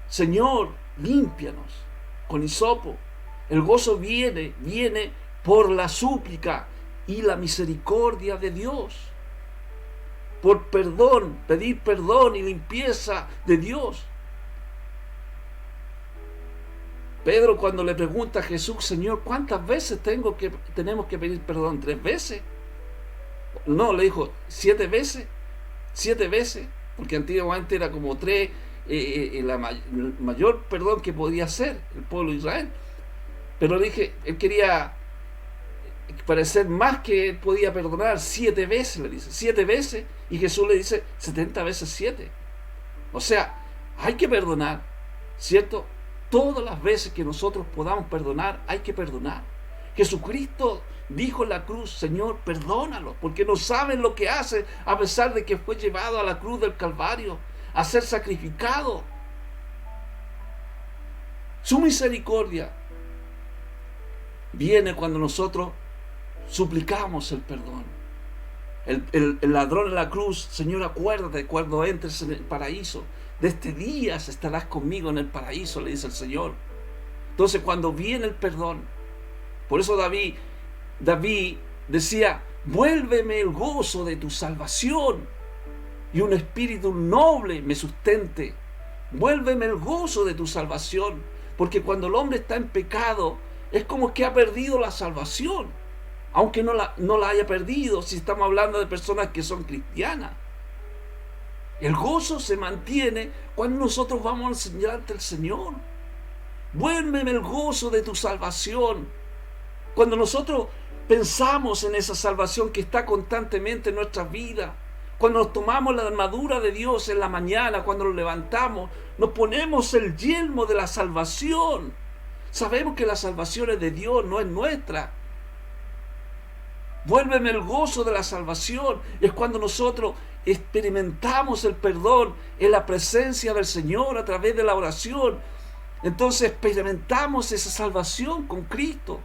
Speaker 2: Señor, límpianos con hisopo. El gozo viene por la súplica y la misericordia de Dios. Por perdón, pedir perdón y limpieza de Dios. Pedro, cuando le pregunta a Jesús, Señor, ¿cuántas veces tenemos que pedir perdón? ¿3 veces? No, le dijo, 7 veces. 7 veces, porque antiguamente era como 3, el mayor perdón que podía hacer el pueblo de Israel. Pero le dije, él quería parecer más que él podía perdonar. 7 veces, le dice, 7 veces. Y Jesús le dice 70 veces 7. O sea, hay que perdonar, ¿cierto? Todas las veces que nosotros podamos perdonar, hay que perdonar. Jesucristo dijo en la cruz, Señor, perdónalo, porque no saben lo que hace, a pesar de que fue llevado a la cruz del Calvario, a ser sacrificado. Su misericordia viene cuando nosotros suplicamos el perdón. El ladrón en la cruz, Señor, acuérdate cuando entres en el paraíso. De este día estarás conmigo en el paraíso, le dice el Señor. Entonces, cuando viene el perdón, por eso David decía, vuélveme el gozo de tu salvación y un espíritu noble me sustente. Vuélveme el gozo de tu salvación, porque cuando el hombre está en pecado, es como que ha perdido la salvación. Aunque no la haya perdido, si estamos hablando de personas que son cristianas. El gozo se mantiene cuando nosotros vamos a enseñar ante el Señor. Vuélveme el gozo de tu salvación. Cuando nosotros pensamos en esa salvación que está constantemente en nuestras vidas, cuando nos tomamos la armadura de Dios en la mañana, cuando nos levantamos, nos ponemos el yelmo de la salvación. Sabemos que la salvación es de Dios, no es nuestra. Vuélveme el gozo de la salvación. Es cuando nosotros experimentamos el perdón en la presencia del Señor a través de la oración. Entonces experimentamos esa salvación con Cristo.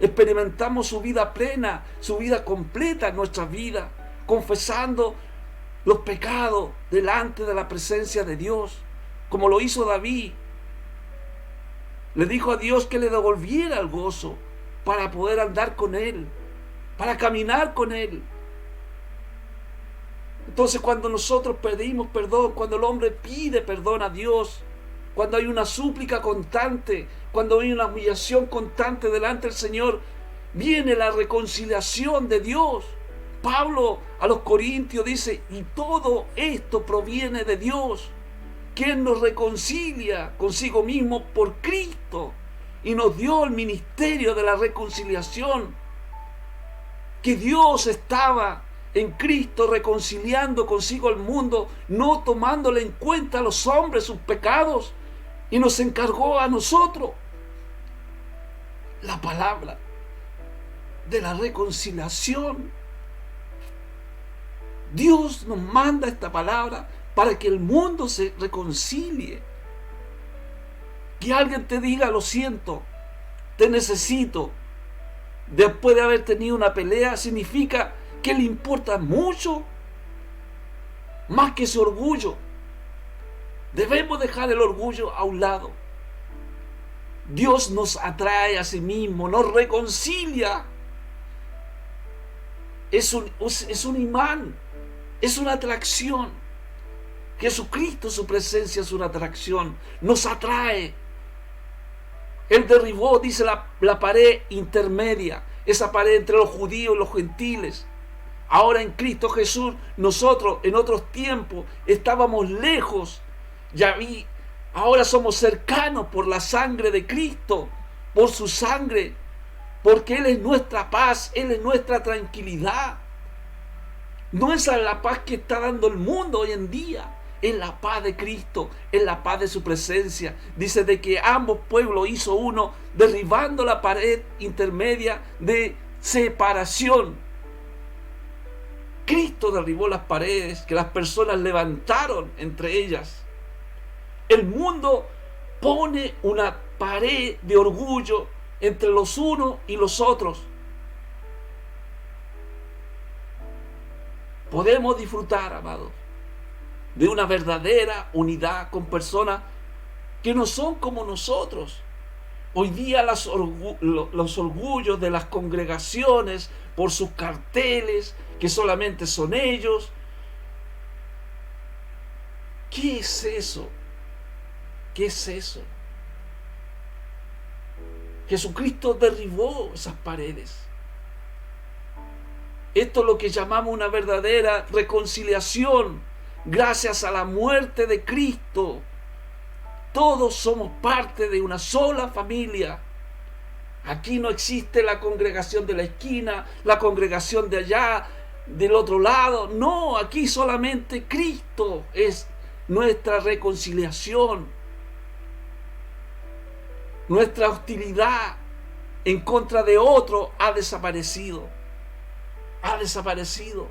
Speaker 2: Experimentamos su vida plena, su vida completa en nuestra vida, confesando los pecados delante de la presencia de Dios, como lo hizo David. Le dijo a Dios que le devolviera el gozo para poder andar con Él, para caminar con Él. Entonces, cuando nosotros pedimos perdón, cuando el hombre pide perdón a Dios, cuando hay una súplica constante, cuando hay una humillación constante delante del Señor, viene la reconciliación de Dios. Pablo a los Corintios dice, y todo esto proviene de Dios, quien nos reconcilia consigo mismo por Cristo y nos dio el ministerio de la reconciliación. Que Dios estaba en Cristo reconciliando consigo al mundo, no tomándole en cuenta a los hombres sus pecados, y nos encargó a nosotros la palabra de la reconciliación. Dios nos manda esta palabra para que el mundo se reconcilie. Que alguien te diga, lo siento, te necesito, después de haber tenido una pelea, significa que le importa mucho más que su orgullo. Debemos dejar el orgullo a un lado. Dios nos atrae a sí mismo, nos reconcilia. Es un imán, es una atracción. Jesucristo, su presencia es una atracción, nos atrae. Él derribó, dice, la pared intermedia, esa pared entre los judíos y los gentiles. Ahora en Cristo Jesús, nosotros en otros tiempos estábamos lejos, ahora somos cercanos por la sangre de Cristo, por su sangre, porque Él es nuestra paz, Él es nuestra tranquilidad. No es la paz que está dando el mundo hoy en día, es la paz de Cristo, es la paz de su presencia. Dice de que ambos pueblos hizo uno, derribando la pared intermedia de separación. Cristo derribó las paredes que las personas levantaron entre ellas. El mundo pone una pared de orgullo entre los unos y los otros. podemos disfrutar, amados, de una verdadera unidad con personas que no son como nosotros. Hoy día los orgullos de las congregaciones por sus carteles, que solamente son ellos. ¿Qué es eso? ¿Qué es eso? Jesucristo derribó esas paredes. Esto es lo que llamamos una verdadera reconciliación. Gracias a la muerte de Cristo, todos somos parte de una sola familia. Aquí no existe la congregación de la esquina, la congregación de allá, del otro lado. No, aquí solamente Cristo es nuestra reconciliación. Nuestra hostilidad en contra de otro ha desaparecido. Ha desaparecido.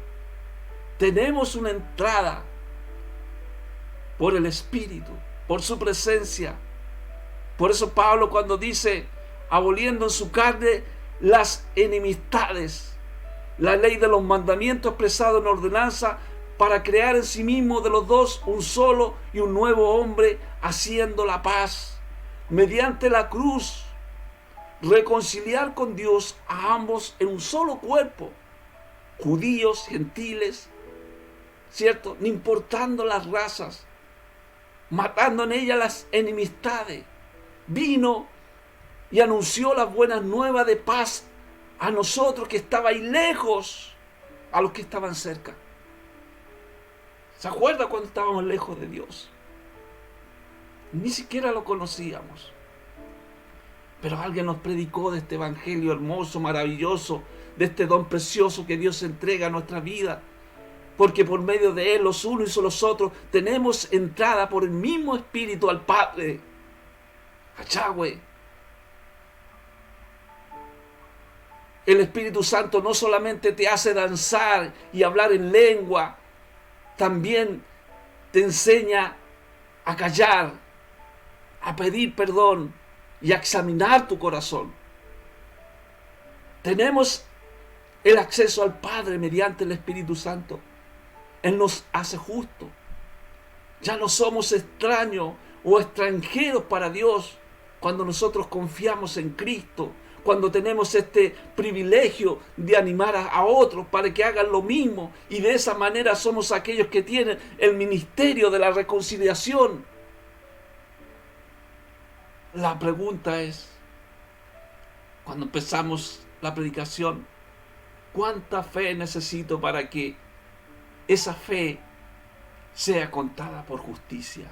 Speaker 2: Tenemos una entrada por el Espíritu, por su presencia. Por eso Pablo, cuando dice, aboliendo en su carne las enemistades, la ley de los mandamientos expresado en ordenanza, para crear en sí mismo de los dos un solo y un nuevo hombre, haciendo la paz mediante la cruz, reconciliar con Dios a ambos en un solo cuerpo, judíos, gentiles, ¿cierto? No importando las razas, matando en ella las enemistades. Vino y anunció las buenas nuevas de paz a nosotros que estabais lejos, a los que estaban cerca. ¿Se acuerda cuando estábamos lejos de Dios? Ni siquiera lo conocíamos. Pero alguien nos predicó de este evangelio hermoso, maravilloso, de este don precioso que Dios entrega a nuestra vida. Porque por medio de Él, los unos y los otros, tenemos entrada por el mismo Espíritu al Padre, a Yahweh. El Espíritu Santo no solamente te hace danzar y hablar en lengua, también te enseña a callar, a pedir perdón y a examinar tu corazón. Tenemos el acceso al Padre mediante el Espíritu Santo. Él nos hace justos. Ya no somos extraños o extranjeros para Dios cuando nosotros confiamos en Cristo, cuando tenemos este privilegio de animar a otros para que hagan lo mismo, y de esa manera somos aquellos que tienen el ministerio de la reconciliación. La pregunta es, cuando empezamos la predicación, ¿cuánta fe necesito para que esa fe sea contada por justicia?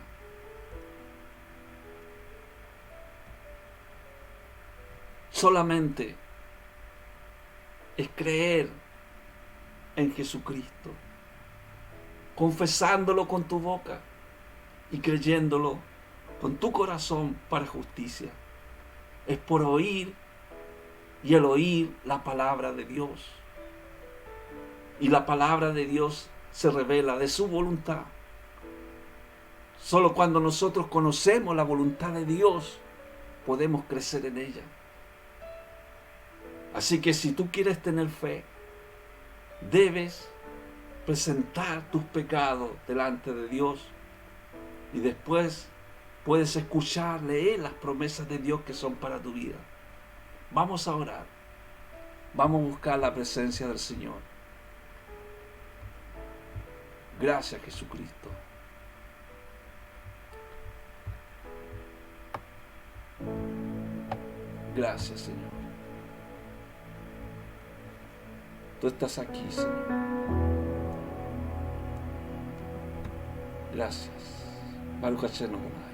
Speaker 2: Solamente es creer en Jesucristo, confesándolo con tu boca y creyéndolo con tu corazón para justicia. Es por oír, y el oír la palabra de Dios. Y la palabra de Dios se revela de su voluntad. Solo cuando nosotros conocemos la voluntad de Dios, podemos crecer en ella. Así que si tú quieres tener fe, debes presentar tus pecados delante de Dios, y después puedes escuchar, leer las promesas de Dios que son para tu vida. Vamos a orar. Vamos a buscar la presencia del Señor. Gracias, Jesucristo. Gracias, Señor. Tú estás aquí, Señor. Gracias. Baruch Hashem Adonai.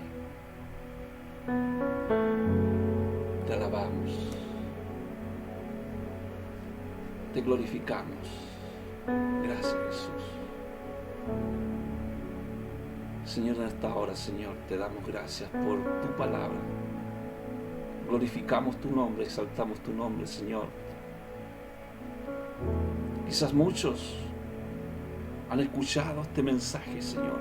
Speaker 2: Te alabamos. Te glorificamos. Gracias, Jesús. Señor, en esta hora, Señor, te damos gracias por tu palabra. Glorificamos tu nombre, exaltamos tu nombre, Señor. Quizás muchos han escuchado este mensaje, Señor.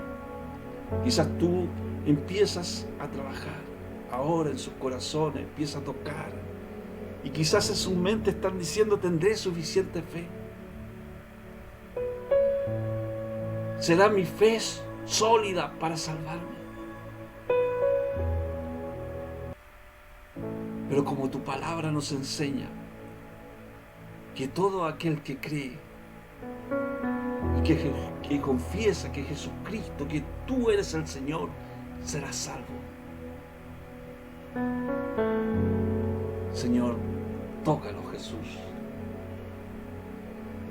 Speaker 2: Quizás tú empiezas a trabajar ahora en sus corazones, empiezas a tocar. Y quizás en su mente están diciendo, tendré suficiente fe. ¿Será mi fe sólida para salvarme? Pero como tu palabra nos enseña que todo aquel que cree y que confiesa que Jesucristo, que tú eres el Señor, será salvo. Señor, tócalo, Jesús.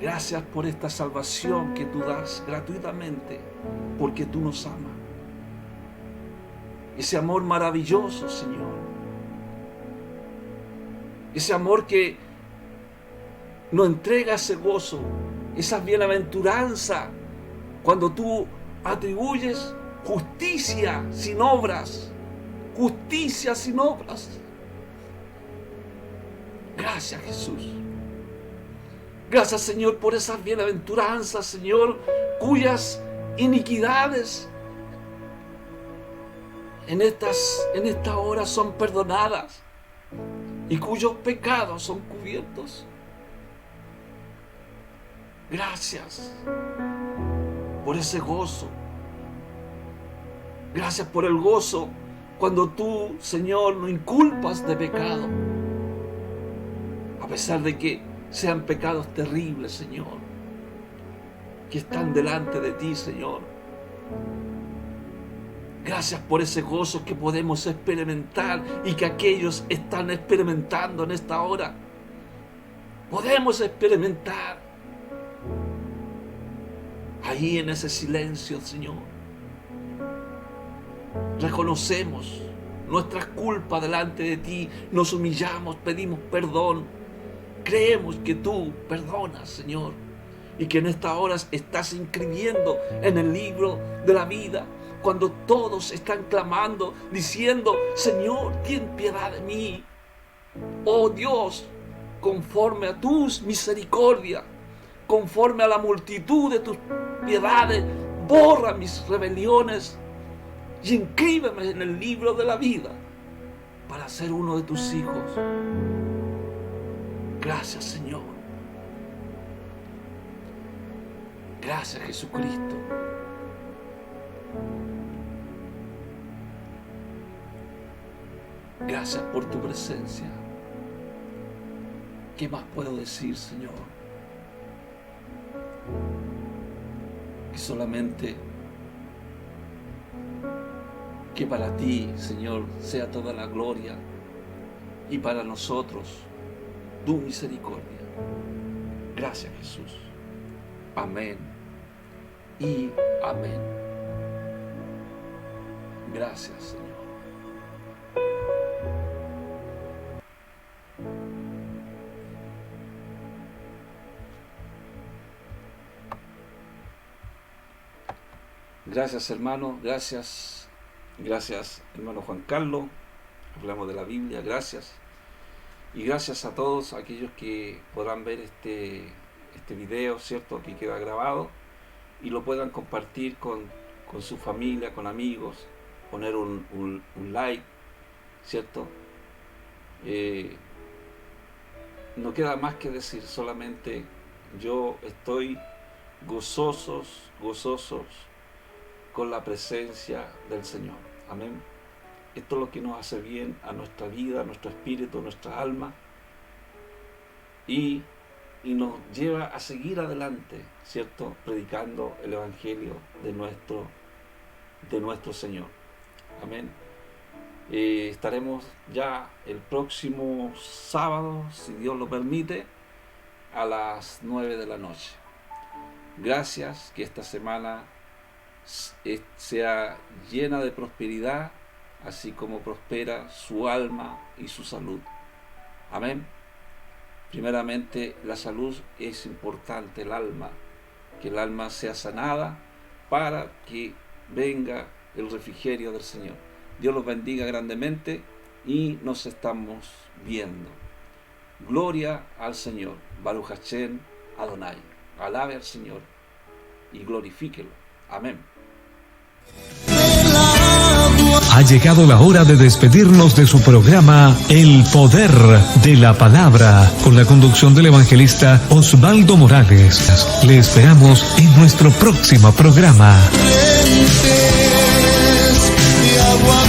Speaker 2: Gracias por esta salvación que tú das gratuitamente, porque tú nos amas. Ese amor maravilloso, Señor. Ese amor que nos entrega ese gozo, esa bienaventuranza, cuando tú atribuyes justicia sin obras. Justicia sin obras. Gracias, Jesús. Gracias, Señor, por esas bienaventuranzas, Señor, cuyas iniquidades en esta hora son perdonadas y cuyos pecados son cubiertos. Gracias por ese gozo. Gracias por el gozo cuando tú, Señor, nos inculpas de pecado, a pesar de que sean pecados terribles, Señor, que están delante de ti, Señor. Gracias por ese gozo que podemos experimentar y que aquellos están experimentando en esta hora. Podemos experimentar ahí en ese silencio, Señor. Reconocemos nuestras culpas delante de ti, nos humillamos, pedimos perdón. Creemos que tú perdonas, Señor, y que en esta hora estás inscribiendo en el libro de la vida, cuando todos están clamando, diciendo: Señor, ten piedad de mí. Oh Dios, conforme a tus misericordias, conforme a la multitud de tus piedades, borra mis rebeliones y inscríbeme en el libro de la vida para ser uno de tus hijos. Gracias, Señor. Gracias, Jesucristo. Gracias por tu presencia. ¿Qué más puedo decir, Señor? Que solamente que para ti, Señor, sea toda la gloria, y para nosotros tu misericordia. Gracias, Jesús. Amén y amén. Gracias, Señor. Gracias, hermano. Gracias, hermano Juan Carlos. Hablamos de la Biblia. Gracias. Y gracias a todos aquellos que podrán ver este video, ¿cierto?, que queda grabado, y lo puedan compartir con su familia, con amigos, poner un like, ¿cierto? No queda más que decir, solamente yo estoy gozosos con la presencia del Señor. Amén. Esto es lo que nos hace bien a nuestra vida, a nuestro espíritu, a nuestra alma, y nos lleva a seguir adelante, ¿cierto?, predicando el Evangelio de nuestro Señor. Amén. Estaremos ya el próximo sábado, si Dios lo permite, a las 9 de la noche. Gracias, que esta semana sea llena de prosperidad, así como prospera su alma y su salud. Amén. Primeramente, la salud es importante, el alma, que el alma sea sanada para que venga el refrigerio del Señor. Dios los bendiga grandemente y nos estamos viendo. Gloria al Señor. Baruch Hashem Adonai. Alabe al Señor y glorifíquelo. Amén.
Speaker 1: Ha llegado la hora de despedirnos de su programa El Poder de la Palabra, con la conducción del evangelista Osvaldo Morales. Le esperamos en nuestro próximo programa.
Speaker 3: De agua